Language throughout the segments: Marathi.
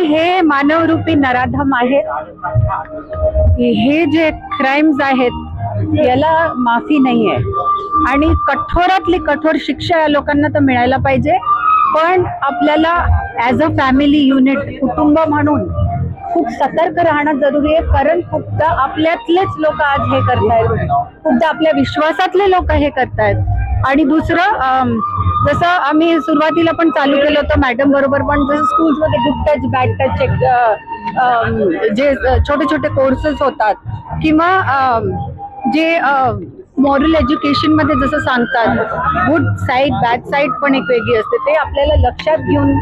हे मानवरूपी नराधम आहेत. हे जे क्राइम्स आहेत याला माफी नाही आहे आणि कठोरातली कठोर शिक्षा या लोकांना तर मिळायला पाहिजे. पण आपल्याला ॲज अ फॅमिली युनिट, कुटुंब म्हणून खूप सतर्क राहणं जरुरी आहे. कारण खूपदा आपल्यातलेच लोक आज हे करतायत, खूपदा आपल्या विश्वासातले लोक हे करतायत. आणि दुसरं, जसं आम्ही सुरुवातीला पण चालू केलं होतं मॅडम बरोबर, पण जसं स्कूल्समध्ये गुड टच बॅड टच जे छोटे छोटे कोर्सेस होतात किंवा जे मॉरल एज्युकेशन मध्ये जसं सांगतात, गुड साईड बॅड साईड पण एक वेगळी असते. ते आपल्याला लक्षात घेऊन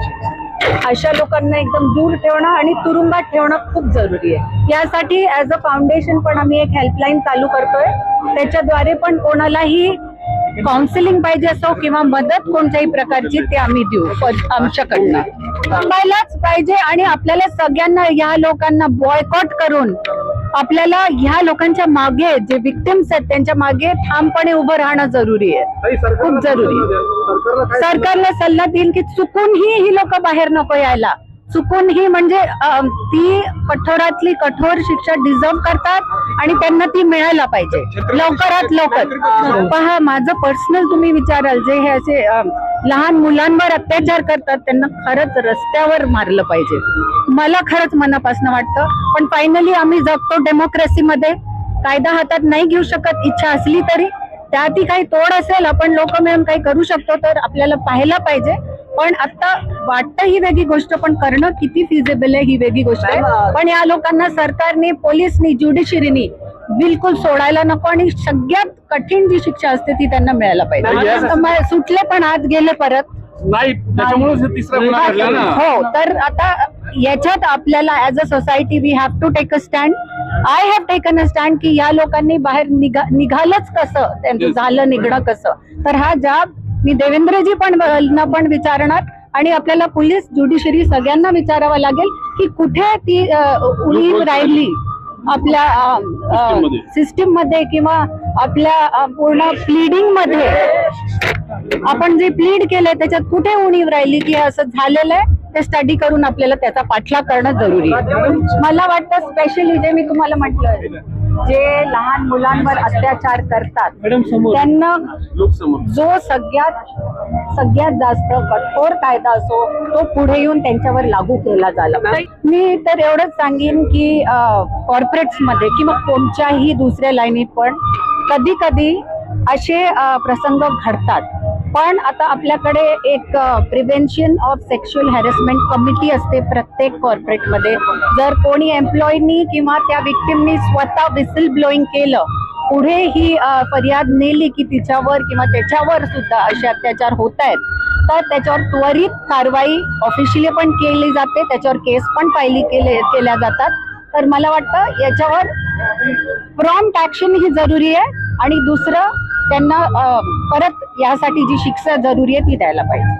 अशा लोकांना एकदम दूर ठेवणं आणि तुरुंगात ठेवणं खूप जरुरी आहे. यासाठी ॲज अ फाउंडेशन पण आम्ही एक हेल्पलाईन चालू करतोय. त्याच्याद्वारे पण कोणालाही काउन्सिलिंग पाहिजे असो किंवा मदत कोणत्याही प्रकारची ते आम्ही देऊ आमच्याकडनं. थांबायलाच पाहिजे आणि आपल्याला सगळ्यांना ह्या लोकांना बॉयकॉट करून आपल्याला ह्या लोकांच्या मागे जे विक्टिम्स आहेत त्यांच्या मागे ठामपणे उभं राहणं जरुरी आहे, खूप जरुरी आहे. सरकारला सल्ला देईल की चुकूनही ही लोक बाहेर नको यायला. चुकूनही म्हणजे ती कठोरातली कठोर शिक्षा डिझर्व करतात आणि त्यांना ती मिळायला पाहिजे लवकरात लवकर. पहा, माझं पर्सनल तुम्ही विचाराल, जे हे असे लहान मुलांवर अत्याचार करतात त्यांना खरंच रस्त्यावर मारलं पाहिजे. मला खरंच मनापासून वाटतं. पण फायनली आम्ही जगतो डेमोक्रेसीमध्ये, कायदा हातात नाही घेऊ शकत. इच्छा असली तरी त्यातही काही तोड असेल, आपण लोक मिळून काही करू शकतो तर आपल्याला पाहायला पाहिजे. पण आता वाटतं ही वेगळी गोष्ट, पण करणं किती फिजिबल आहे ही वेगळी गोष्ट आहे. पण या लोकांना सरकारने, पोलिसनी, ज्युडिशरीनी बिलकुल सोडायला नको आणि सगळ्यात कठीण जी शिक्षा असते ती त्यांना मिळायला पाहिजे. सुटले पण आत गेले परत नाही, त्याच्यामुळे तिसरा गुन्हा घडला ना. हो, तर आता याच्यात आपल्याला as a society we have to take a stand. I have taken a stand की या लोकांनी बाहेर निघालंच कसं, त्यांचं झालं निघणं कसं. तर हा जाब मी देवेंद्रजी पण विचारणार आणि आपल्याला पोलीस, ज्युडिशरी सगळ्यांना विचारावं लागेल की कुठे ती उणीव राहिली आपल्या सिस्टीम मध्ये किंवा आपल्या पूर्ण प्लीडिंग मध्ये. आपण जे प्लीड केलंय त्याच्यात कुठे उणीव राहिली की असं झालेलं आहे ते स्टडी करून आपल्याला त्याचा पाठलाग करणं जरुरी आहे. मला वाटतं स्पेशली जे मी तुम्हाला म्हटलं, जे लहान मुलांवर अत्याचार करतात त्यांना जो सगळ्यात जास्त कठोर कायदा असो तो पुढे येऊन त्यांच्यावर लागू केला झाला. मी तर एवढंच सांगेन की कॉर्पोरेट्स मध्ये किंवा कोणत्याही दुसऱ्या लाईनीत पण कधी कधी असे प्रसंग घडतात. पण आता आपल्याकडे एक prevention of sexual harassment committee असते प्रत्येक कॉर्पोरेटमध्ये. जर कोणी एम्प्लॉईनी किंवा त्या विक्टिमनी स्वतः विसिल ब्लोईंग केलं, पुढे ही फरियाद नेली की तिच्यावर किंवा त्याच्यावर सुद्धा असे अत्याचार होत आहेत, तर त्याच्यावर त्वरित कारवाई ऑफिशियली पण केली जाते, त्याच्यावर केस पण फाईल केल्या जातात. तर मला वाटतं याच्यावर प्रॉम्प्ट ऍक्शन ही जरुरी आहे आणि दुसरं त्यांना परत यासाठी जी शिक्षा जरुरी आहे ती द्यायला पाहिजे.